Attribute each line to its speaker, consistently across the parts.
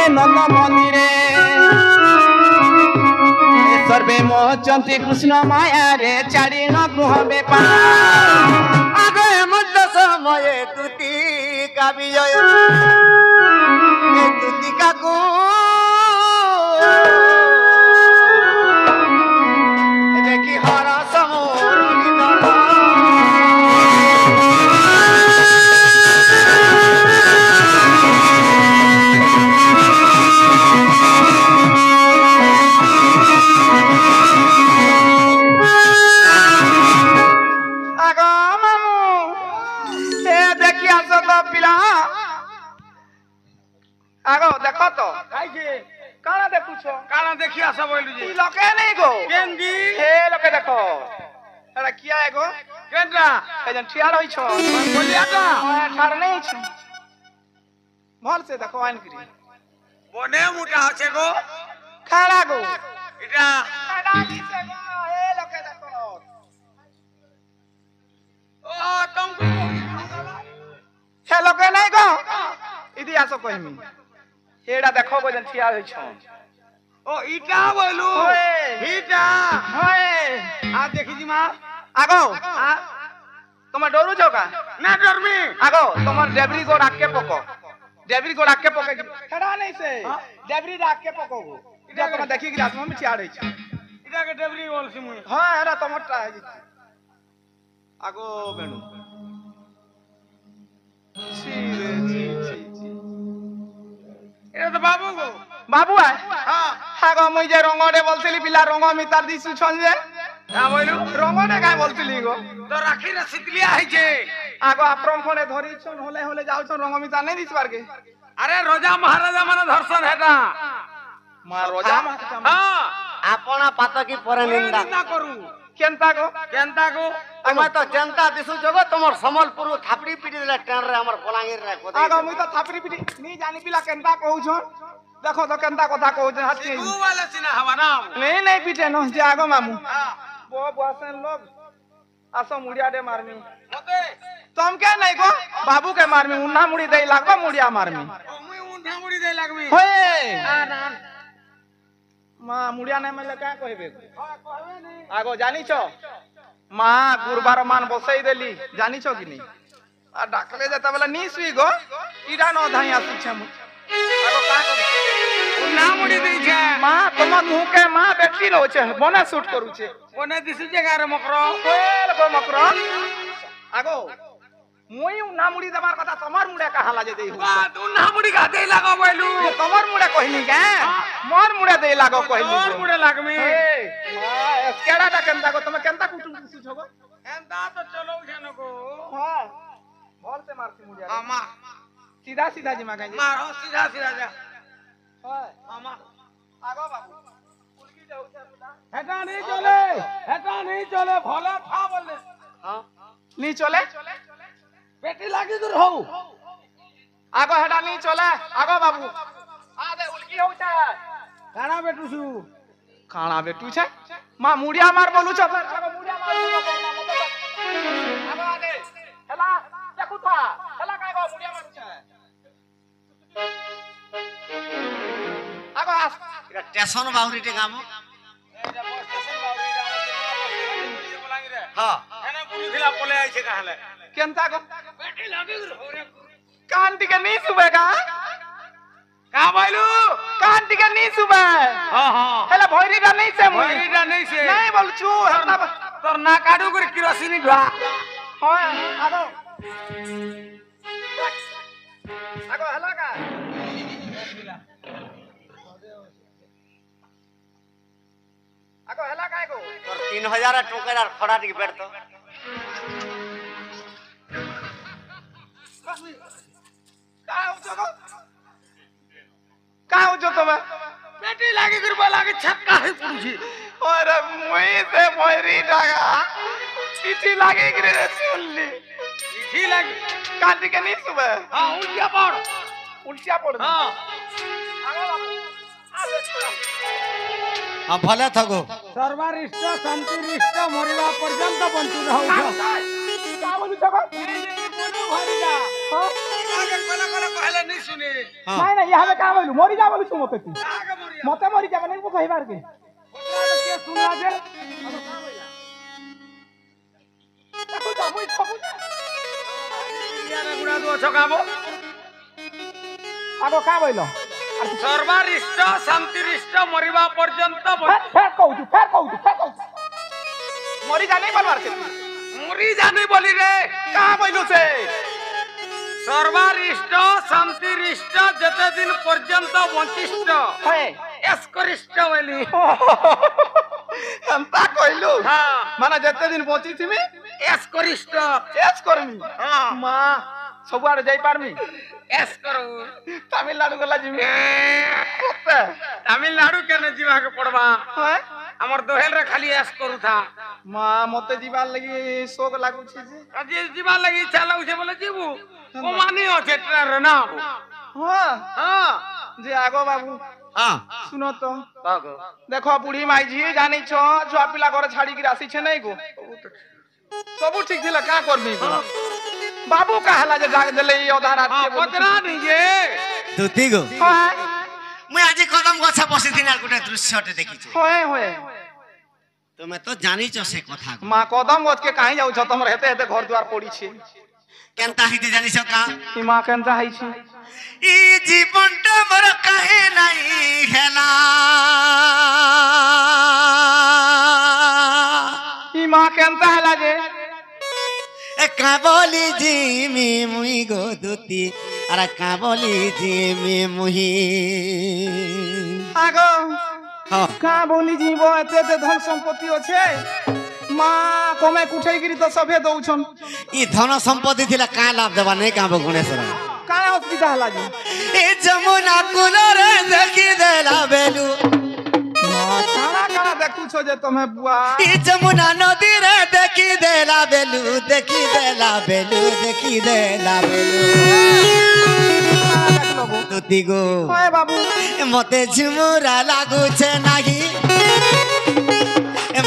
Speaker 1: नंद मंदिरे सर्वे मोहचंती कृष्ण माया रे चारी न गृह बेपार
Speaker 2: आगे मुद्द समय तुति का विजय तुति का को देखी हरा समोर
Speaker 1: आगो देखो तो
Speaker 3: काई जे
Speaker 1: काना देखुछो
Speaker 3: काना देखि आसा बोलु जे
Speaker 1: लके नहीं गो
Speaker 3: केंदी
Speaker 1: हे लके देखो एड़ा किया है गो
Speaker 3: केंद्रा
Speaker 1: ए जन ठिया रही छो
Speaker 3: बोलिया का
Speaker 1: ठार नहीं छ भल से देखो आइन करी
Speaker 3: बने मुटा আছে गो
Speaker 1: खाना गो
Speaker 3: इटा
Speaker 1: खाना दिसे गो हे लके देखो
Speaker 3: ओ तुम
Speaker 1: हे लके नहीं गो इदी आसो कहिमी हेड़ा देखो गो जन ठिया रही छो
Speaker 3: ओ इटा बोलु
Speaker 1: ओए
Speaker 3: इटा
Speaker 1: होए
Speaker 3: आ देखि जी मां
Speaker 1: आगो तुम्हार डरू छो का
Speaker 3: ना डरमी
Speaker 1: आगो तुम्हार डेबरी को राख के पको डेबरी को राख के पके खड़ा नहीं से डेबरी राख के पको इटा तुम देखि गिलास में ठिया रही छ
Speaker 3: इटा के डेबरी बोल सी मुई
Speaker 1: हां एरा टमाटर है आगो बेणु छी रे छी
Speaker 3: ए तो बाबू गो
Speaker 1: बाबू है
Speaker 3: हां
Speaker 1: आगो मुई जे रंगडे बोलतली पिला रंग मितार दिसु छन जे
Speaker 3: का बोलु
Speaker 1: रंगडे काय बोलतली गो
Speaker 3: तो राखी रे सितलिया है जे
Speaker 1: आगो आप्रम खणे धरि छन होले होले जाउ छन रंग मितार नहीं दिसबार के
Speaker 3: अरे रोजा महाराजा माने धर्षण हेता
Speaker 1: मा रोजा
Speaker 3: हां
Speaker 2: आपना पात की पर निंदा
Speaker 3: ना करू
Speaker 1: केनता को
Speaker 2: तुम्हें तो जनता दिसु जगो तुमर समलपुर थापड़ी पीटी देला ट्रेन रे हमर बलांगीर रे कोदे
Speaker 1: आगो मुई तो थापरी पिटी नी जानी पिला केनता कहू छन देखो तो केनता कथा कहू छन हाथी
Speaker 3: तू वाला सिना हवा नाम
Speaker 1: नहीं पीटे न जे आगो मामू
Speaker 3: हां
Speaker 1: बो बसन लोग आसो मुड़िया दे मारमी
Speaker 3: मते
Speaker 1: तुम क्या नहीं को बाबू के मारमी उन्ना मुड़ी दे लागबा मुड़िया मारमी
Speaker 3: मुई उंठा मुड़ी दे लागमी
Speaker 1: होए
Speaker 3: ना
Speaker 1: मां मुड़िया नहीं मले का कहबे
Speaker 3: हां कहबे नहीं
Speaker 1: आगो जानी छो मां गुरुबार मान बसई देली जानी छो कि नहीं आ डाकले जता बेला नी सुई गो इडा न धाई आसु छ मु आगो का करू
Speaker 3: उन्ना मुड़ी दे छे
Speaker 1: मां तुम मुह के मां बेटी रो छे बने शूट करू छे
Speaker 3: ओने दिसु जे गारे मकरो
Speaker 1: कोल गो मकरो आगो मुई उन्ना मुड़ी देबार कथा तमार मुड़े कहा लाजे देई हो
Speaker 3: बात उन्ना मुड़ी का दे लागो बोलू
Speaker 1: तमार मुड़े कहनी के मोर मुड़े दे लागो कहनी
Speaker 3: और मुड़े लागमी
Speaker 1: ए मां एकेडा टा केनता को तुम केनता कुटुम कुछ छगो
Speaker 3: एंता तो चलो छन को
Speaker 1: हां बोल से मारती मुड़िया
Speaker 3: आमा
Speaker 1: सीधा सीधा जी मां गई
Speaker 3: मारो सीधा सीधा जा
Speaker 1: हां
Speaker 3: आमा
Speaker 1: आगो बाबू उलकी जाऊ छे पुला
Speaker 3: हेटा नहीं चले भला था बोले
Speaker 2: हां
Speaker 1: नी चले
Speaker 3: बेटी लागी दूर हो
Speaker 1: आगो हेडा नी चले आगो बाबू आ दे उलकी हो छे
Speaker 3: काना बेटू सु
Speaker 1: काना बेटू छे मां मुड़िया मार बोलू छ आगो मुड़िया मार आगो आ दे हेला देखु था हेला काय गो मुड़िया मारू छे आगो आ
Speaker 2: स्टेशन बाउरी टे काम हां
Speaker 3: एने बुलुथिला पले आइ छे कहले
Speaker 1: केनता को
Speaker 3: बेटी लागी दूर हो रे
Speaker 1: कान टिके नी सुबह का
Speaker 3: बोलू
Speaker 1: कान टिके नी सुबह
Speaker 3: हां हां
Speaker 1: हेला भैरीटा नहीं से मुई
Speaker 3: भैरीटा नहीं से
Speaker 1: नहीं बोल छु
Speaker 3: तोर ना काडू कर किरोसिनी ढा
Speaker 1: हां आगो आगो हेला का आगो हेला काय को
Speaker 2: तोर 3000 टोकर आर खड़ा टिक बैठ तो
Speaker 1: का हो जो तुम
Speaker 3: बेटी लागी कर बोला के छक्का है पुरुषी
Speaker 1: और मुई से भैरी डागा चिठी लागे रे सुनली
Speaker 3: चिठी लागी
Speaker 1: काट के नहीं सुबह
Speaker 3: हां उल्टिया पड़
Speaker 1: हां
Speaker 3: आगे बाबू आगे छोड़ा
Speaker 2: हां भले थगो
Speaker 3: सर्वरिष्ट शांतिरिष्ट मरिबा पर्यंत बंतु रहौ
Speaker 1: का बोलू छको
Speaker 3: भरिदा हां आगे कहले नहीं सुने
Speaker 1: नहीं नहीं यहाँ का बोलू मरी जा बोलू तू मते तू मते मरी जा नहीं को कहिबार के के सुनला जे देखो जा मुई सब
Speaker 3: यार गुडा दो छकाबो
Speaker 1: आगो का बोलो
Speaker 3: सर्वरिष्ट शांतिरिष्ट मरिबा पर्यंत
Speaker 1: फेर कहू मरी जा नहीं बोलवार के
Speaker 3: मरी जानी बोली रे
Speaker 1: का बोलू से
Speaker 3: सर्वरिष्ट शांतिरिष्ट जते दिन पर्यंत वंचिष्ट
Speaker 1: है
Speaker 3: एस्करिष्ट बोली
Speaker 1: अंता कहलू
Speaker 3: हां
Speaker 1: माने जते दिन पहुंची थी
Speaker 3: एस्करिष्ट
Speaker 1: एस करमी
Speaker 3: हां
Speaker 1: मां सबुआड़ जाई पारमी
Speaker 3: एस करो
Speaker 1: तमिलनाडु गला जिमी
Speaker 3: तमिलनाडु केने जीवा के पड़बा
Speaker 1: है
Speaker 3: हमर दोहेल रे खाली एस करू था
Speaker 1: मां मते जीवार लगी शोक लागू छी जे
Speaker 3: अजी जीवा लगी इच्छा लागू छे बोले जीवू ओ मानी हो छे ट्रेन रे ना
Speaker 1: हां
Speaker 3: हां
Speaker 1: जे आगो बाबू
Speaker 2: हां
Speaker 1: सुनो तो
Speaker 2: बागो
Speaker 1: देखो बुढ़ी माई जी जानी छो जो पिला घर छाड़ी की राशि छे नहीं गो सब ठीक थिला का करबी बाबू का हला जे जाग देले ई आधा रात के
Speaker 3: पतरा नहीं जे
Speaker 2: দুতি গো
Speaker 1: हां
Speaker 2: মুই আজি কদম গছা বসি দিন আর গোটা দৃশ্যতে দেখিছি
Speaker 1: होए होए
Speaker 2: তুমি তো জানিছ সে কথা
Speaker 1: मां कदम गछ के काहे जाउ छ तमर हेते हेते घर द्वार पड़ी छे
Speaker 2: কেনতা হিতে জানিছ কা
Speaker 1: ई मां केनता हाई छे
Speaker 2: ই জীবনটা বড় কাহে নাই হেলা
Speaker 1: ई मां केनता हला जे
Speaker 2: কাবলি জিমি মুই গো দুতি আর কাবলি জিমি মুহি
Speaker 1: आगो
Speaker 2: হ্যাঁ
Speaker 1: का बोली जीवो एते एते धन संपत्ति আছে मां कमे कुठै गिरी तो सभे दउछन
Speaker 2: ই ধন সম্পত্তি থিলা কা লাভ দেবা নাই কাব গণেশ্বর
Speaker 1: का असुविधा हला जी
Speaker 2: এ যমুনা কুলরে দেখি দেলা বেলু
Speaker 1: मां काला काला देखु छो जे तमे बुआ
Speaker 2: ই যমুনা নদী রে দেখি দেলা বেলু দেখি দেলা বেলু দেখি দেলা বেলু
Speaker 1: देख लोगो
Speaker 2: দুতি গো
Speaker 1: ओए बाबू
Speaker 2: মতে ঝুমুরা লাগুছে নাহি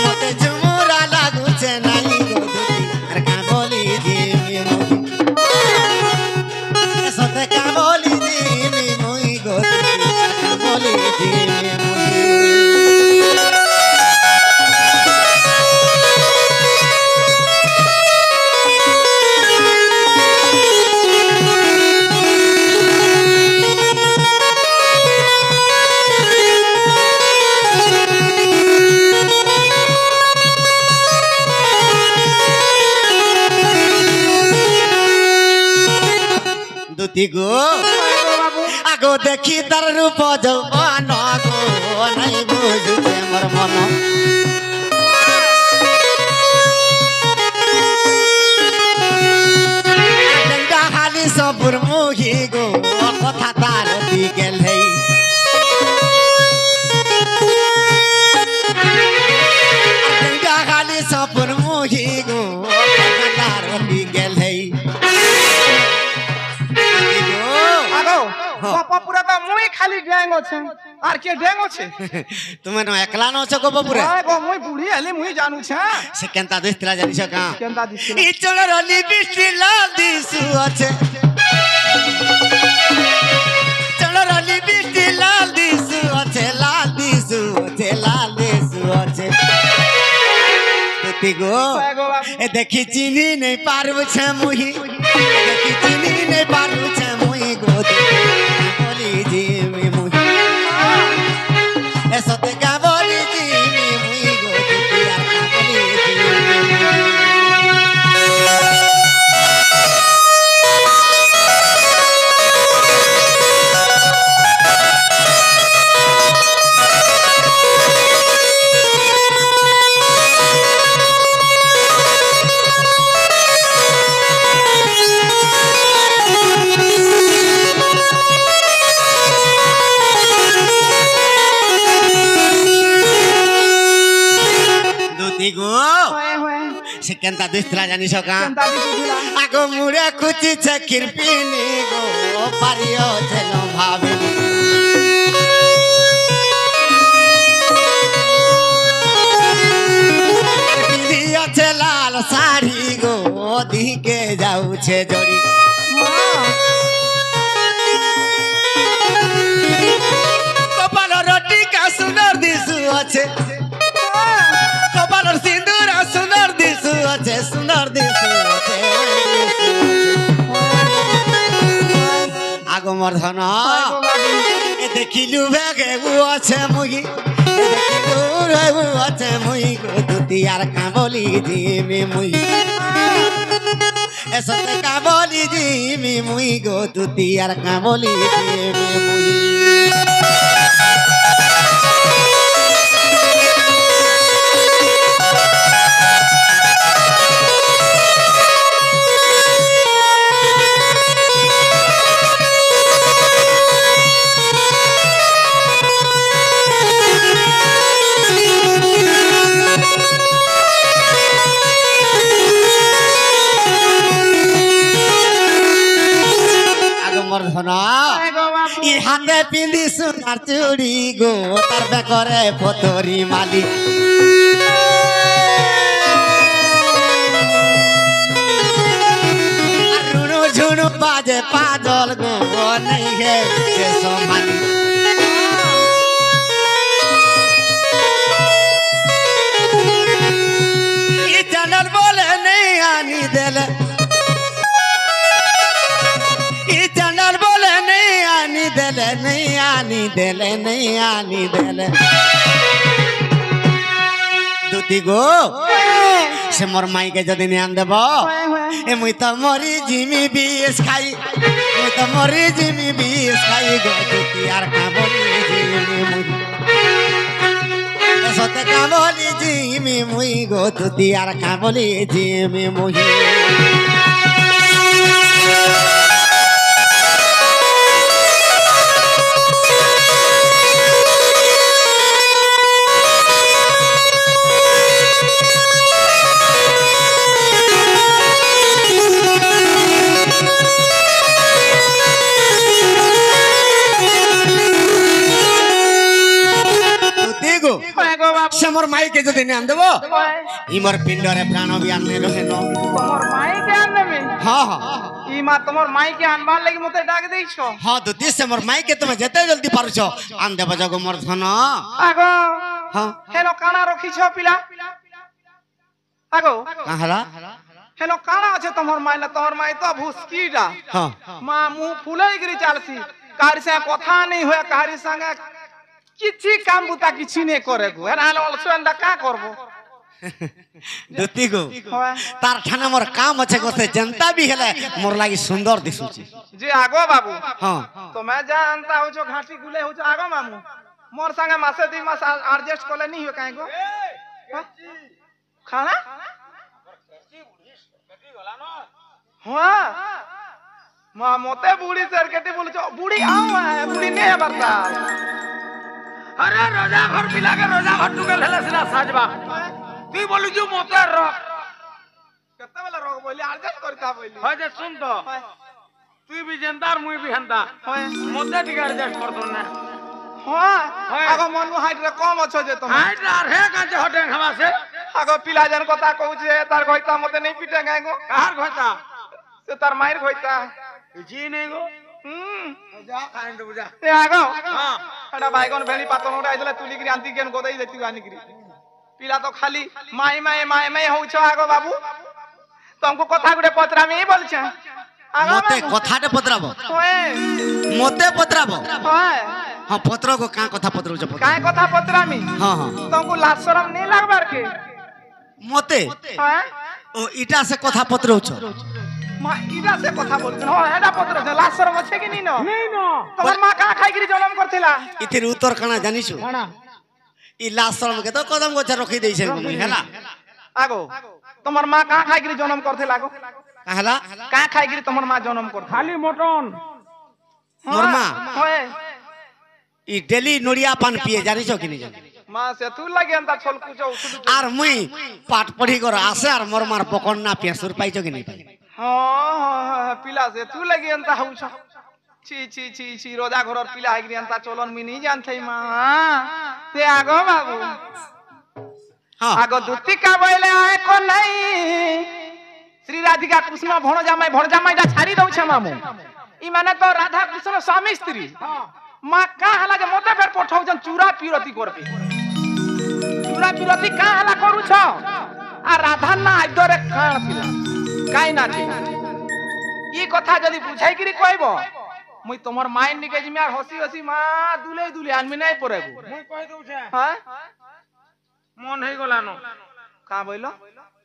Speaker 2: মতে ঝুমুরা লাগুছে নাহি গো দুতি আর কাবলি জিমি মুহি সতে কাবলি জিমি মুহি গো দুতি আর কাবলি জিমি মুহি দুতি গো আগো দেখি তার রূপ যৌবন গো নাই বুঝুছে মোর মন হালি সপুর মুহি গো কথা তার দি গেলেই হালি সপুর মুহি গো কথা তার দি গেলেই
Speaker 1: आगो बापा पूरा का मुई खाली डेंग আছে আর কে ড্যাং আছে
Speaker 2: তুমি ন একলা নছ গো বাপুরে
Speaker 1: आगो मुई बुढ़ी हले मुई जानू छा
Speaker 2: সে কেনতা দিস্তিলা জানিছ কা
Speaker 1: केनता दिसिला
Speaker 2: ই চলর লিপস্টি লাল দিসু আছে চলর লিপস্টি লাল দিসু আছে লাল দিসু আছে লাল দিসু আছে দুতি গো
Speaker 1: आगो बाबू
Speaker 2: এ দেখি চিনি নেই পারবো ছে মুহি দেখি চিনি নেই পারবো ছে মুহি গো বলি জিমি মুহি এসতে গাবলি জিমি মুহি গো দুতি আর গাবলি জিমি মুহি দুতি গো
Speaker 1: होए होए
Speaker 2: সে কেনতা দিস্তিলা জানিছ কা
Speaker 1: केनता दिसिला
Speaker 2: আগো মুড়ে খুচিছে কিরপিনি গো পারিও যেন ভাবিনি পিঁধিয়াছে লাল শাড়ি গো দিকে যাউছে জড়ি
Speaker 1: मां
Speaker 2: আছে কপালের সিন্দুর সুন্দর দিশু আছে সুন্দর দিশু আছে আগমর ধন এ দেখিলু বেগে উ আছে মুই এ দেখিলু রে উ আছে মুই গো দুতি আর কাবলি জিমি মুই এ সতে কাবলি জিমি মুই গো দুতি আর কাবলি জিমি মুই ই হাতে পিন্ধি সোনার চুড়ি গো তার বেকরে ফতরি মালি রুনু ঝুনু বাজে পাজল গো নেই গে সমালি ই চ্যানেল বলে নেই আনি দেলে नहीं आनी देले दुती गो से मोर माई के जदी ध्यान देब ए मुई तो मरी जिमी बीस खाई मुई तो मरी जिमी बीस खाई गो दुती यार का बोली जिमी मुई सते का बोली जिमी मुई गो दुती यार का बोली जिमी मुई मोर माई के जदी ध्यान देबो इमर पिंडरे प्राण भी आने रहे न
Speaker 1: तोमर माई के आने में
Speaker 2: हां हां
Speaker 1: ई मा तोमर माई के आनबार लागि मते डाक देइछो
Speaker 2: हां तो दिस से मोर माई के तुम जते जल्दी पारछो आन देबो जगो मोर धन
Speaker 1: आगो
Speaker 2: हां
Speaker 1: हेलो काना रखिछो पिला आगो
Speaker 2: काहला
Speaker 1: हेलो काना আছে तोमर माई ना तोमर माई तो भुसकीडा
Speaker 2: हां
Speaker 1: मा मुंह फुलाई गिरी चालसी कारी से कथा नहीं होया कारी संगे किछि काम बुता किछि ने करे गो हेना अलसुंदा का करबो
Speaker 2: दुती गो तार ठाने मोर काम আছে গতে जनता भी हेले मोर लागि सुंदर दिसुची
Speaker 1: जे आगो बाबू
Speaker 2: हां
Speaker 1: तो मैं जानता हूं जो घाटी गुले हो जो आगो मामू मोर संगे मासे दी मास एडजस्ट कोले नहीं हो काहे गो खाना हां मा मोते बूढ़ी सरकटी बोल जो बूढ़ी आओ है बूढ़ी नहीं है बरता अरे रोजा घर पिला के रोजा घर टुकल हेले सिना साजबा তুই বলি যে মতে রক কত বেলা রক বলি এডজস্ট করতা বলি হয় যে শুন তো তুই বি জেন্দার মুই বি হেন্দা হয় মতে ঠিক এডজস্ট করতো না হয় আগো মন হাইট রে কম আছো যে তুমি হাইট আর হে কাজে হটে খাবাসে আগো পিলা জান কথা কইছে তার কইতা মতে নাই পিটে গায় গো কার কইতা সে তার মায়ের কইতা জি নাই গো যা কাইন্ড বুঝা এ আগো हां এডা বাইগন ভেলি পাতন উড়াই দিলে তুলি গরি আন্তি কেন গোদাই দেতি আনি গরি पिला तो खाली माई माई माई माई होछ आगो बाबू तुमको कथा गुडे पत्रामी बोलछ आगो
Speaker 2: मते कथाटे पत्राबो
Speaker 1: ओए
Speaker 2: मते पत्राबो
Speaker 1: ओए
Speaker 2: हां पत्र को का कथा पत्र छ
Speaker 1: काय कथा पत्रामी
Speaker 2: हां हां
Speaker 1: तुमको लाज शरम नहीं लागबार के
Speaker 2: मते
Speaker 1: हां
Speaker 2: ओ इटा से कथा पत्र छ
Speaker 1: मा इटा से कथा बोलछ हो एडा पत्र छ लाज शरम छै कि नहीं न तोर मां का खाई गिरी जन्म करथिला
Speaker 2: इतिर उत्तर काना जानिछु काना ई लाशरम के तो कदम गोछा रखी देई छै हैला
Speaker 1: आगो तमर मां का खाई गिरी जन्म करथिला आगो
Speaker 2: कहला
Speaker 1: का खाई गिरी तमर मां जन्म कर खाली मटन
Speaker 2: मोर मां
Speaker 1: होए
Speaker 2: ई डेली नोरिया पान पिए जानिछो कि नहीं जानि
Speaker 1: मां से तू लागे अंता छोल कुछो उठुलु
Speaker 2: आर मुई पाठ पढ़ी कर आसे आर मोर मार पकड़ना पेसुर पाइछो कि नहीं पाइ
Speaker 1: हां पिला से तू लागे अंता होछ ची ची ची ची रोजा घर पिला आगिरी अंता चलन मी नहीं जानथै मां ते आगो बाबू
Speaker 2: हां
Speaker 1: आगो दुती का बोले आए को नहीं श्री राधिका कृष्ण भण जामाई डा छाड़ी दउ छ मामू ई माने तो राधा कृष्ण स्वामी स्त्री मां का हला जे मोते फेर पठाउ जन चूरा पीरती करबे চূড়া বিরতি কা হেলা করুছ আর রাধা না আইদরে কাণ ছিল কাই না ছিল ই কথা যদি বুঝাইকিরি কইব মুই তোমার মাইন্ড নিকে জিমি আর হসি হসি মা দুলে দুলে আনমি নাই পড়েগু
Speaker 3: মুই কই দউছে
Speaker 1: হ্যাঁ
Speaker 3: মন হই গলানো
Speaker 1: কা বইলো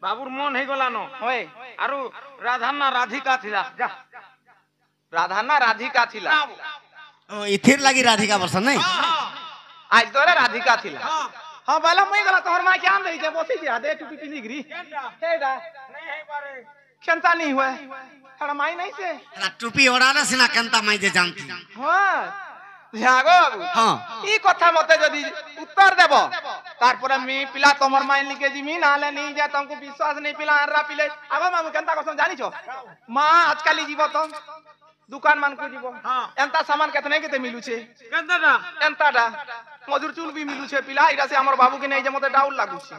Speaker 3: বাবুর মন হই গলানো
Speaker 1: ওই
Speaker 3: আরু রাধা না রাধিকা থিলা যা
Speaker 1: রাধা না রাধিকা ছিল
Speaker 2: ও ইথির লাগি রাধিকা বর্ষ নাই
Speaker 1: আজ তোরে রাধিকা ছিল হ্যাঁ বলা মুই গলা তোর মা কি আন দেইছে বসি দিয়া দে টুপি পিনি গরি হেডা
Speaker 3: নাই হই পারে
Speaker 1: কেনতা নি হুয়ে হেডা মাই নাই সে
Speaker 2: না টুপি ওড়ালে সিনা কেনতা মাই যে জানতি
Speaker 1: হ্যাঁ জাগো বাবু
Speaker 2: হ্যাঁ
Speaker 1: এই কথা মতে যদি উত্তর দেব তারপরে আমি পিলা তোমার মাইন লিখে দিমি নালে নি যে তোমাকে বিশ্বাস নেই পিলা আররা পিলে আগো মামু কেনতা কথা জানিছো মা আজকালি জীব তো দোকান মান কো জীব
Speaker 3: হ্যাঁ
Speaker 1: এন্তা সামান কেতনে কেতে মিলুছে
Speaker 3: কেনটা
Speaker 1: এন্তাটা মজুর চুল বি মিলুছে পিলা ইরা সে আমার বাবু কে নেই যে মতে ডাউল লাগুছে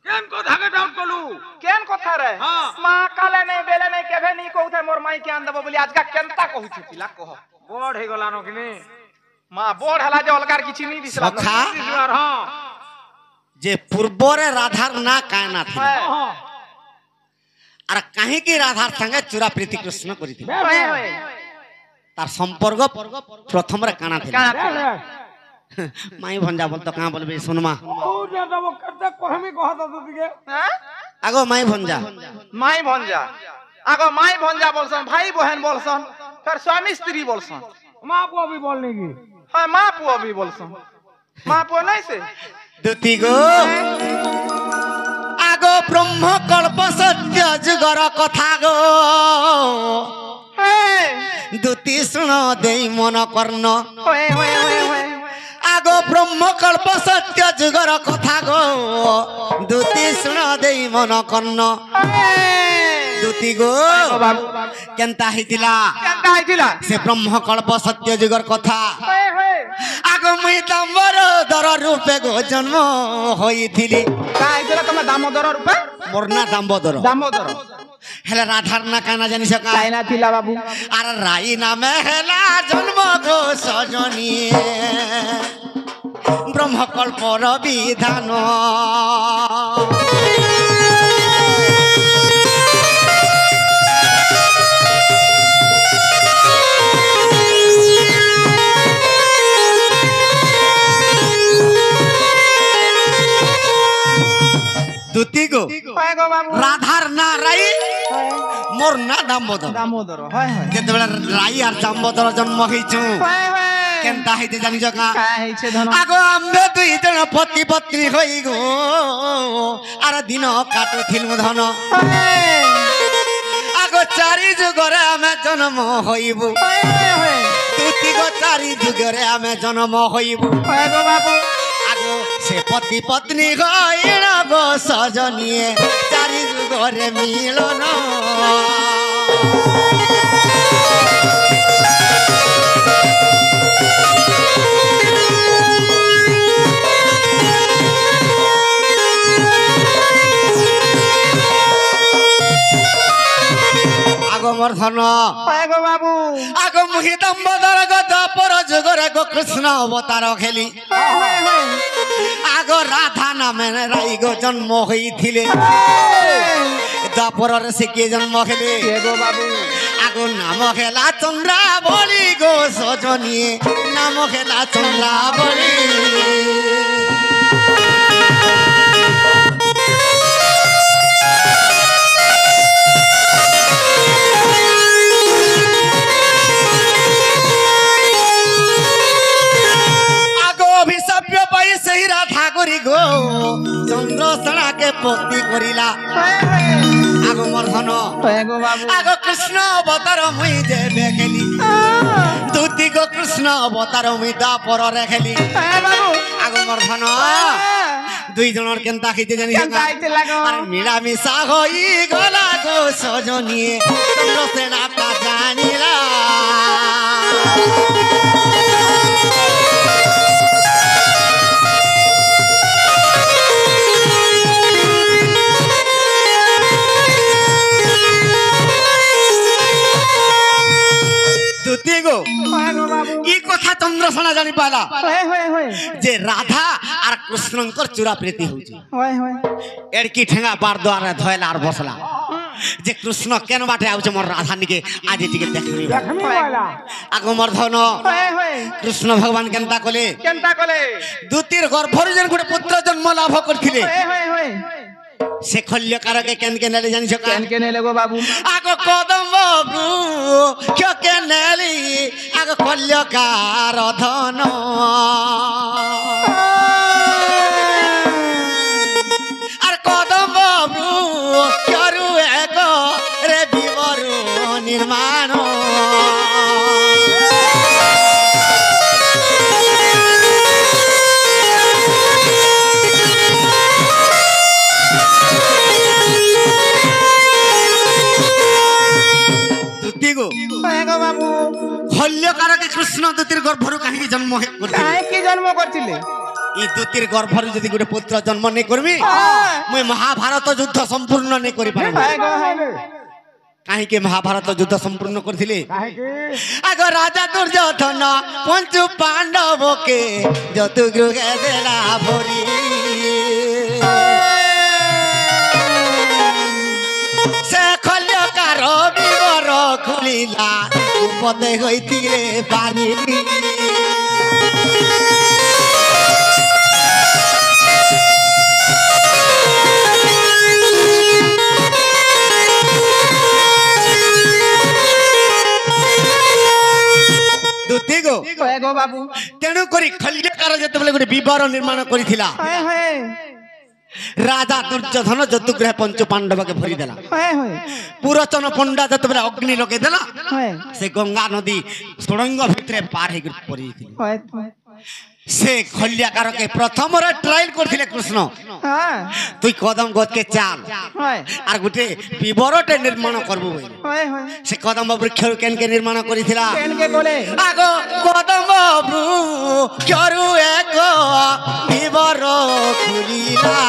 Speaker 3: কেন কথাকে ডাউট কলু
Speaker 1: কেন কথা রে
Speaker 3: হ্যাঁ।
Speaker 1: মা কালে নেই বেলে নেই কেভে নি কউথে মোর মাই কে আন দেব বলি আজকা কেনতা কহুছি পিলা কহ
Speaker 3: বড় হই গলানো কিনি
Speaker 1: মা বড় হলা যে অলকার কিছু নি দিছলা
Speaker 2: সখা
Speaker 3: আর হ্যাঁ
Speaker 2: যে পূর্বরে রাধার না কায়না থিলা
Speaker 3: হ্যাঁ
Speaker 2: আর কাহিকি রাধার সঙ্গে চূড়া প্রীতি কৃষ্ণ করিছিল
Speaker 1: হয়ে হয়ে
Speaker 2: তার সম্পর্ক প্রথমরে কানা থিলা
Speaker 1: কানা
Speaker 2: মাই ভঞ্জা বলতো কাঁ বলবি শুনমা
Speaker 3: ও যে যাব করতে কহমি কথা তো দিকে
Speaker 1: হ্যাঁ
Speaker 2: আগো মাই ভঞ্জা
Speaker 1: মাই ভঞ্জা আগো মাই ভঞ্জা বলছন ভাই বহেন বলছন ফের স্বামী স্ত্রী বলছন
Speaker 3: মা বুয়া भी बोल নেকি
Speaker 1: হ্যাঁ মা পুয়া भी বলছন মা পুয়া নাই সে
Speaker 2: দুতি গো আগো ব্রহ্ম কল্প সত্য যুগর কথা গো
Speaker 1: হ্যাঁ
Speaker 2: দুতি শুণ দেই মন কর্ণ
Speaker 1: হয়ে হয়ে হয়ে হয়ে
Speaker 2: আগো ব্রহ্ম কল্প সত্য যুগর কথা গো দুতি শুণ দেই মন কর্ণ দুতি গো
Speaker 1: বাবু
Speaker 2: কেনতা হইতিলা
Speaker 1: কেনতা আইছিলা
Speaker 2: সে ব্রহ্ম কল্প সত্য যুগর কথা
Speaker 1: হয়ে হয়ে
Speaker 2: আগো মুই তাম্বর দর রূপে গো জন্ম হইছিলি
Speaker 1: আইছিলা তুমি দামোদর রূপে
Speaker 2: মোর না দাম্বদর
Speaker 1: দামোদর
Speaker 2: হেলে রাধার না কানা জানিস কা
Speaker 1: তাই না ছিলা বাবু
Speaker 2: আর রাই নামে হেলা জন্ম গো সজনী ব্রহ্মকল্পর বিধান দুতি গো
Speaker 1: হয়ে গো বাবু
Speaker 2: রাধার না রাই মোর না দাম্বদর
Speaker 1: দামোদর হয় হয়
Speaker 2: যেତେବେଳେ রাই আর দাম্বদর জন্ম হইছু
Speaker 1: হয়ে হয়ে
Speaker 2: কেনতা হইতে জানিছ কা
Speaker 1: কায় হইছে ধন
Speaker 2: আগো আম্বে দুই জন পতি পত্নী হই গো আর দিন কাটুথিলু ধন আগো চারি যুগরে আমি জন্ম হইবু দুতি গো চারি যুগরে আমি জন্ম হইবু
Speaker 1: হয়ে গো বাবু
Speaker 2: আগো সে পতি পত্নী হইল গো সজনীয়ে চারি যুগরে মিলন আগো মোর ধন
Speaker 1: হয়ে গো বাবু
Speaker 2: আগো মুহি দাম্বদর গদ পর যুগরে গো কৃষ্ণ অবতার খেলি আগো রাধা নামে রাই গো জন্ম হইছিলে দ্বাপরের সে কে জন্ম খেলে
Speaker 1: কে গো বাবু
Speaker 2: আগো নাম খেলা চন্দ্রা বলি গো সজনী নাম খেলা চন্দ্রা বলি অভিশাপ্য পাই সেই রাধা করি গো চন্দ্রসেনাকে পতি করিলা আগো মোর ধন
Speaker 1: হয়ে গো বাবু
Speaker 2: আগো কৃষ্ণ অবতার মুই যে দেখেলি দুতি গো কৃষ্ণ অবতার মুই দ্বাপর রেখেলি
Speaker 1: হয়ে বাবু
Speaker 2: আগো মোর ধন দুই জনের কেনতা খাইতে জানি
Speaker 1: কেনতা আইতে লাগো
Speaker 2: আর মিলামিশা হই গলা গো সজনী চন্দ্রসেনা তা জানিলা দুতি গো
Speaker 1: হয়ে গো বাবু
Speaker 2: ই কথা চন্দ্রসেনা জানি পালা
Speaker 1: হয় হয় হয়
Speaker 2: যে রাধা আর কৃষ্ণঙ্কর চূড়া প্রীতি হচ্ছে
Speaker 1: হয় হয়
Speaker 2: এড়কি ঠেঙ্গা বার দ্বারে ধয়লা আর বসলা যে কৃষ্ণ কেন বাটে আউছে মোর রাধা নিকে আজ টিকে দেখবি
Speaker 3: দেখমি বলা
Speaker 2: আগো মোর ধন
Speaker 1: হয় হয়
Speaker 2: কৃষ্ণ ভগবান কেনতা কলে
Speaker 1: কেনতা কলে
Speaker 2: দুতির গর্ভর যেন গোটে পুত্র জন্ম লাভ করছিলে
Speaker 1: হয় হয় হয়
Speaker 2: সে খল্যকারকে কেন কেন জানিছ
Speaker 1: কেন কে নেলে গো বাবু
Speaker 2: আগো কদম কে নেলি আগো খল্যকার ধন আর কদম করু এক রে বিবর নির্মাণ
Speaker 1: হয় গো বাবু
Speaker 2: খল্যকারকে কৃষ্ণ দূতির গর্ভর কাহিনী জন্ম করছিল
Speaker 1: কাহে কি জন্ম করছিলে
Speaker 2: এই দূতির গর্ভর যদি গোটে পুত্র জন্ম নেই করবি মুই মহাভারত যুদ্ধ সম্পূর্ণ নেই করি পারি
Speaker 1: হয় গো হয়
Speaker 2: কাহিঁকি মহাভারত যুদ্ধ সম্পূর্ণ করছিলে
Speaker 3: কাহিকি
Speaker 2: আগ রাজা দুর্যোধন পঞ্চু পাণ্ডবকে যত গৃহে দেলা ভরি সে খল্যকার বিবর খুলিলা উপদে হইতিরে পানি দুতি গো
Speaker 1: হয় গো বাবু
Speaker 2: তেণু করি খল্যকার যেতবেলে গোটে বিবর নির্মাণ করিছিলা
Speaker 1: হয় হয়
Speaker 2: রাজা দুর্যোধন যতুগৃহে পঞ্চু পাণ্ডবকে ভরি দেলা
Speaker 1: হয় হয়
Speaker 2: পুরচন পণ্ডা যেতবেলে অগ্নি লগাই দেলা
Speaker 1: হয়
Speaker 2: সে গঙ্গা নদী সুড়ঙ্গ ভিতরে পার হয়ে পড়িয়েছিল
Speaker 1: হয়
Speaker 2: সে খল্যাকারকে প্রথমরে ট্রায়াল করছিলে কৃষ্ণ
Speaker 1: হ্যাঁ
Speaker 2: তুই কদম গদকে চাল
Speaker 1: হয়
Speaker 2: আর গোটে বিবরটে নির্মাণ করবো বলে
Speaker 1: হয় হয়
Speaker 2: সে কদম বৃক্ষ কেনকে নির্মাণ করেছিলা
Speaker 1: কেন কে কলে
Speaker 2: আগ কদম বৃক্ষরু এক বিবর খুলিলা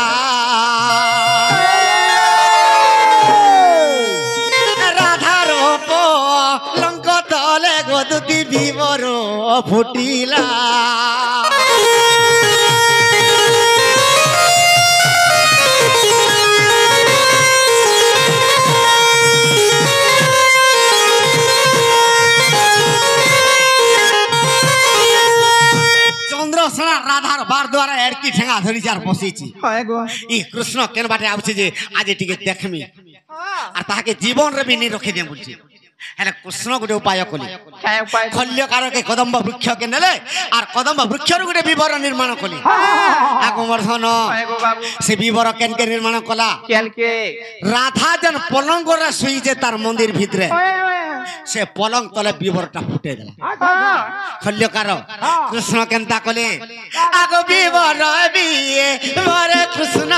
Speaker 2: রাধার লঙ্ক তলে গদুতি বিবর ফুটিলা চন্দ্রসেনা রাধার বার দ্বারা এড়কি ঠেঙ্গা ধরিছি আর বসেছি
Speaker 1: হয় গো
Speaker 2: ই কৃষ্ণ কেন বাটে আউছে যে আজ টিকে দেখমি আর তাহাকে জীবন রে বিনি রখে দিয়ে বলছি হ্যাঁ কৃষ্ণ গোটে উপায় কলি
Speaker 1: কাহে উপায়
Speaker 2: খল্যকারকে কদম্ব বৃক্ষকে নেলে আর কদম্ব বৃক্ষর গোটে বিবর নির্মাণ কলি আগমর্ধন
Speaker 1: হয় গো বাবু
Speaker 2: সে বিবর কেনকে নির্মাণ কলা
Speaker 1: কেন কে
Speaker 2: রাধা যেন পলঙ্গরে শুইছে তার মন্দির ভিতরে
Speaker 1: হয় হয়
Speaker 2: সে পলঙ্গ তলে বিবরটা ফুটে দিলা
Speaker 1: হ্যাঁ
Speaker 2: খল্যকার কৃষ্ণ কেনতা কলে আগ বিবর বিয়ে বরে কৃষ্ণ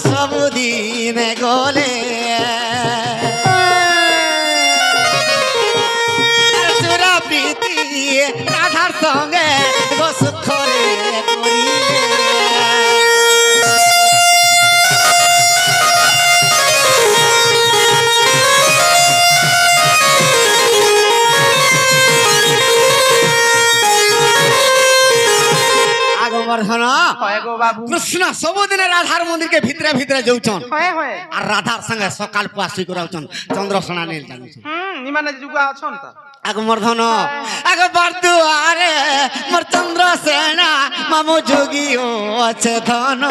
Speaker 2: ସବୁদিন গলে চূড়া প্রীতি রাধার সঙ্গে সুখরে করিলে আগমর্ধন
Speaker 1: হয় গো বাবু
Speaker 2: কৃষ্ণ ସବୁদিনে রাধার মন্দিরকে ভিতরে ভিতরে যাউছন
Speaker 1: হয় হয়
Speaker 2: আর রাধার সঙ্গে সকাল পুয়া শুই করাউছন চন্দ্রসেনা নীল জানুছন
Speaker 1: ইমানে যুগ আছন তা
Speaker 2: আগমর্ধন আগ বারদুয়ারে মোর চন্দ্রসেনা মামু যোগী ও আছে ধন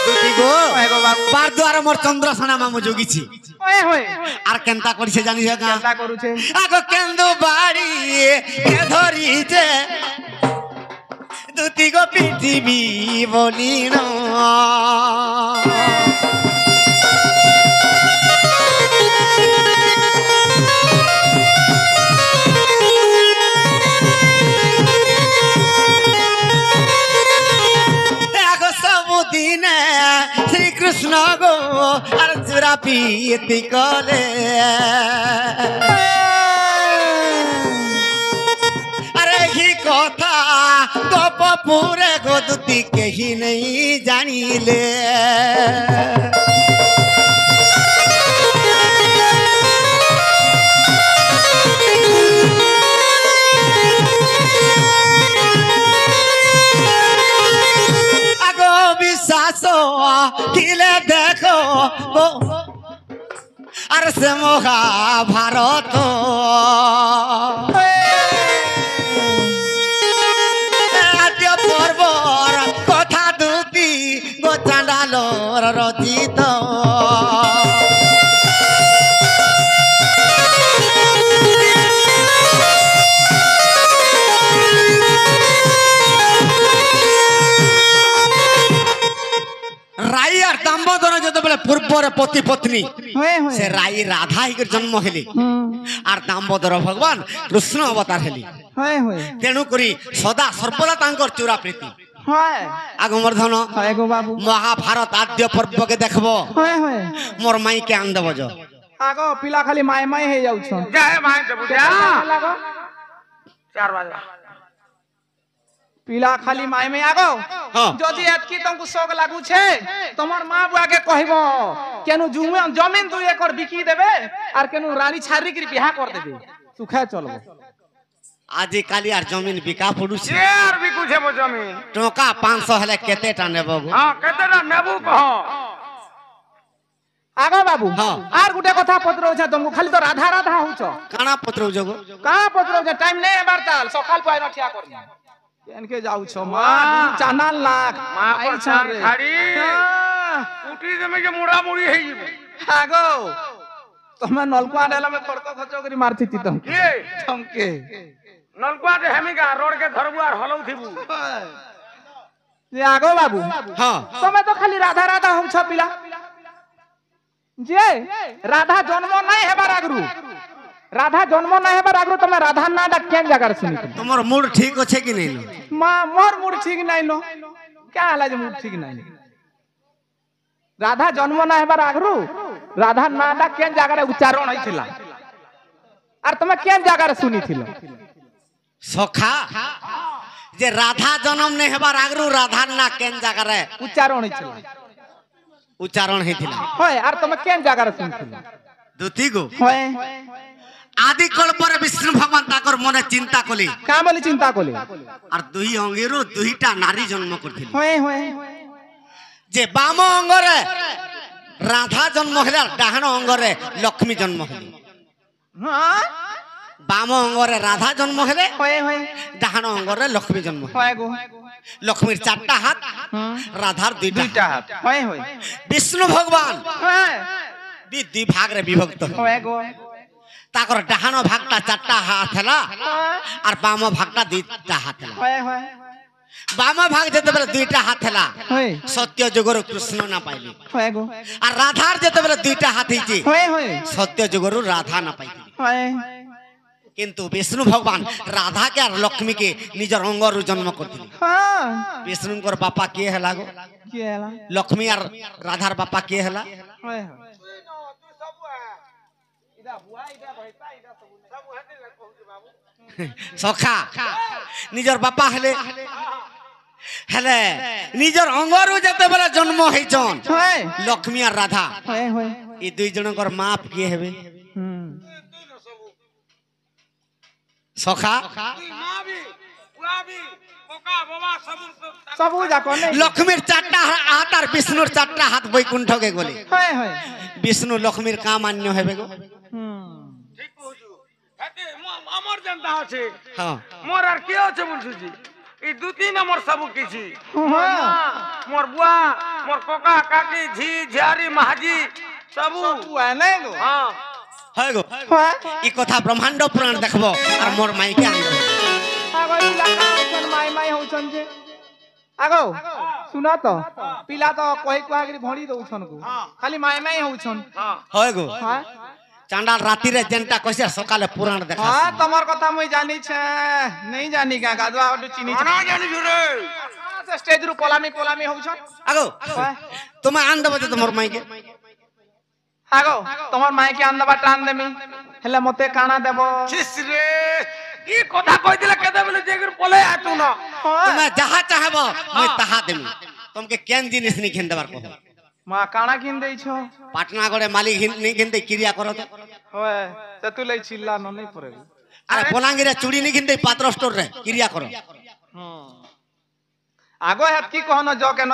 Speaker 2: দুটি গো
Speaker 1: হয় গো বাবু
Speaker 2: বারদুয়ারে মোর চন্দ্রসেনা মামু যোগীছি
Speaker 1: হয় হয়
Speaker 2: আর কেনতা করিছে জানিছ গা
Speaker 1: কেনতা করুছে
Speaker 2: আগ কেন্দু বাড়ি কে ধরিছে দুটি গো পৃথিবী বলিন দিনে শ্রীকৃষ্ণ গো আর চূড়া পিতি কলে আরে হি কথা গোপপুরে গোদুতি কেহি নেই জানিলে আসো দিলে দেখো গো আর সে মহাভারত আদ্য পর্বর কথা দুটি গো চাঁডালর রচিত রাই আর দাম্বোদর যেতবেলে পূর্বরে পতি পত্নী সে রাই রাধা হিক জন্ম হেলি আর দাম্বোদর ভগবান কৃষ্ণ অবতার হেলি তেণু করি সদা সর্বদা তাঙ্কর চূড়া প্রীতি আগমর্ধন মহাভারত আদ্য পর্বকে দেখব মোর মাইকে আন দেব যো
Speaker 1: আগ পিলা খালি মাই মাই হয়ে যাউছ
Speaker 3: যায় মাই দেবু যা 4 বাজে
Speaker 1: পিলা খালি মাই মাই আগ
Speaker 2: হ্যাঁ।
Speaker 1: যদি এতকি তমকু শোক লাগুছে তোমার মা বুয়াকে কহিব কেন জমিন 2 একর বিকি দেবে আর কেন রানী ছাড়ি কি বিয়া কর দেবে সুখে চলবো
Speaker 2: আজি কালি আর জমিন বিকা পড়ুছে
Speaker 3: যে আর বিকুছে মো জমিন
Speaker 2: টকা 500 হলে কেতেটা নেব গো
Speaker 3: হ্যাঁ কেতেটা নেবু কহ
Speaker 1: আগ বাবু
Speaker 2: হ্যাঁ।
Speaker 1: আর গুটে কথা পত্রউছে তমকু খালি তো রাধা রাধা হউছ
Speaker 2: কানা পত্র যোগ
Speaker 1: কা পত্রউছে টাইম নেই এবার তাল সকাল পাই না ঠিয়া করি কেনকে যাউছ মা চানাল লাখ
Speaker 3: মা
Speaker 1: আইছ
Speaker 3: পাছান
Speaker 1: রে
Speaker 3: খাড়ি উঠি জমে যে মুড়া মুড়ি হই যাবে
Speaker 1: আগো তুমি নলকুয়া ডেলা মে খড়ক খচো করি মারতি তমকে
Speaker 3: কি
Speaker 1: তমকে
Speaker 3: নলকুয়াতে হেমিকা রোড কে ধরবু আর হলউ থিবু
Speaker 1: যে আগো বাবু
Speaker 2: হ্যাঁ
Speaker 1: তুমি তো খালি রাধা রাধা হউছ পিলা যে রাধা জন্ম নাই হেবার আগরু রাধা জন্ম নাই হেবার আগরু তুমি রাধা নাটা কেন জায়গার শুনি
Speaker 2: তোমার মুড ঠিক আছে কি নাই
Speaker 1: মা মোর মুড ঠিক নাই নো কে হালা যে মুড ঠিক নাই রাধা জন্ম না হেবার আগরু রাধা নাটা কেন জায়গারে উচ্চারণ হইছিলা আর তুমি কেন জায়গারে শুনিছিল
Speaker 2: সখা যে রাধা জন্ম নে হেবার আগরু রাধার না কেন জায়গারে
Speaker 1: উচ্চারণ হইছিল
Speaker 2: উচ্চারণ হইছিল
Speaker 1: হয় আর তুমি কেন জায়গারে শুনিছিল
Speaker 2: দুতি গো
Speaker 1: হয়
Speaker 2: আদি কল্পরে বিষ্ণু ভগবান তাকর মনে চিন্তা কলি
Speaker 1: কা বলি চিন্তা কলি
Speaker 2: আর দুই অঙ্গেরু দুইটা নারী জন্ম করছিল
Speaker 1: হয় হয়
Speaker 2: যে বাম অঙ্গরে রাধা জন্ম হলে আর ডাহাণ অঙ্গরে লক্ষ্মী জন্ম হলে
Speaker 1: হ্যাঁ
Speaker 2: বাম অঙ্গরে রাধা জন্ম হলে
Speaker 1: হয় হয়
Speaker 2: ডাহাণ অঙ্গরে লক্ষ্মী জন্ম হলে
Speaker 1: হয় গো
Speaker 2: লক্ষ্মীর 4টা হাত রাধার দুইটা
Speaker 1: হাত হয় হয়
Speaker 2: বিষ্ণু ভগবান
Speaker 1: হয়
Speaker 2: দুই ভাগরে বিভক্ত হল।
Speaker 1: হয় গো
Speaker 2: তাকর ডাহাণ ভাগটা 4টা হাত হেলা আর বাম ভাগটা 2টা হাত হেলা
Speaker 1: হয় হয়
Speaker 2: বাম ভাগ যেতেবেলে 2টা হাত হেলা
Speaker 1: হয়
Speaker 2: সত্য যুগরু কৃষ্ণ না পাইলি
Speaker 1: হয় গো
Speaker 2: আর রাধার যেতেবেলে 2টা হাত হইছে
Speaker 1: হয় হয়
Speaker 2: সত্য যুগরু রাধা না পাইলি
Speaker 1: হয়
Speaker 2: কিন্তু বিষ্ণু ভগবান রাধাকে আর লক্ষ্মীকে নিজের অঙ্গরু জন্ম করছিল
Speaker 1: হ্যাঁ
Speaker 2: বিষ্ণুঙ্কর বাপা কে হেলা গো
Speaker 1: কি হেলা
Speaker 2: লক্ষ্মী আর রাধার বাপা কে হেলা
Speaker 1: হয়
Speaker 2: সখা নিজের বাপা হেলে হেলে নিজের অঙ্গরু যেতেবেলে জন্ম হইছন
Speaker 1: হয়
Speaker 2: লক্ষ্মী আর রাধা
Speaker 1: হয় হয়
Speaker 2: এই দুই জনকর মাপ কি হেবে সখা
Speaker 3: তুই মাবি পুয়াবি কোকা বাবা
Speaker 1: সবু যাকো নেই
Speaker 2: লক্ষ্মীর 4টা হাত আর বিষ্ণুর 4টা হাত বৈকুণ্ঠকে গলে
Speaker 1: হয় হয়
Speaker 2: বিষ্ণু লক্ষ্মীর কামান্য হেবে গো
Speaker 3: ঠিক কইছু হাতে আমার জানতা আছে
Speaker 2: হ্যাঁ
Speaker 3: মোর আর কি আছে বলছুজি এই 2-3 নম্বর সবু কিছু
Speaker 1: হ্যাঁ
Speaker 3: মোর বুয়া মোর কোকা কাকি ঝি ঝিয়ারি মাহাজি সবু
Speaker 1: হয় নাই গো
Speaker 3: হ্যাঁ
Speaker 2: হয় গো
Speaker 1: হয়
Speaker 2: এই কথা ব্রহ্মাণ্ড পুরাণ দেখব আর মোর মাইকে আনব
Speaker 1: আগো পিলা কাউছন মাই মাই হউছন যে আগো শুনা তো পিলা তো কই কুয়াগরি ভણી দউছন কো খালি মাই মাই হউছন
Speaker 3: হ্যাঁ
Speaker 2: হয় গো
Speaker 1: হ্যাঁ
Speaker 2: চাঁডাল রাতিরে যেনটা কইছে সকালে পুরাণ দেখা
Speaker 1: হ্যাঁ তোমার কথা মই জানি ছে নাই জানি কা গাদুয়া হটু চিনি
Speaker 3: না জানি জুরে
Speaker 1: স্টেজ রু পলামি পলামি হউছন
Speaker 2: আগো তোমায় আন দেব যে তোমার মাইকে
Speaker 1: আগো তোমার মাইকে আনদবা টান দেমি হেলে মতে কানা দেব
Speaker 3: ছিস রে কি কথা কই দিলে কেদে বলে যে পলে আতু না
Speaker 2: তুমি যাহা চাহব মই তাহা দেমি তোমাকে কেন জিনিস নি খেন দেবার কহ
Speaker 1: মা কানা কিন দেইছো
Speaker 2: পাটনাগড়ে মালিক নি খেনতে ক্রিয়া করো তো
Speaker 1: হয় তেতু লই চিল্লা ন নাই পড়ে
Speaker 2: আরে বলাঙ্গিরে চুড়ি নি খেনতে পাত্র স্টোর রে ক্রিয়া করো
Speaker 1: আগো হাত কি কহন জ কেন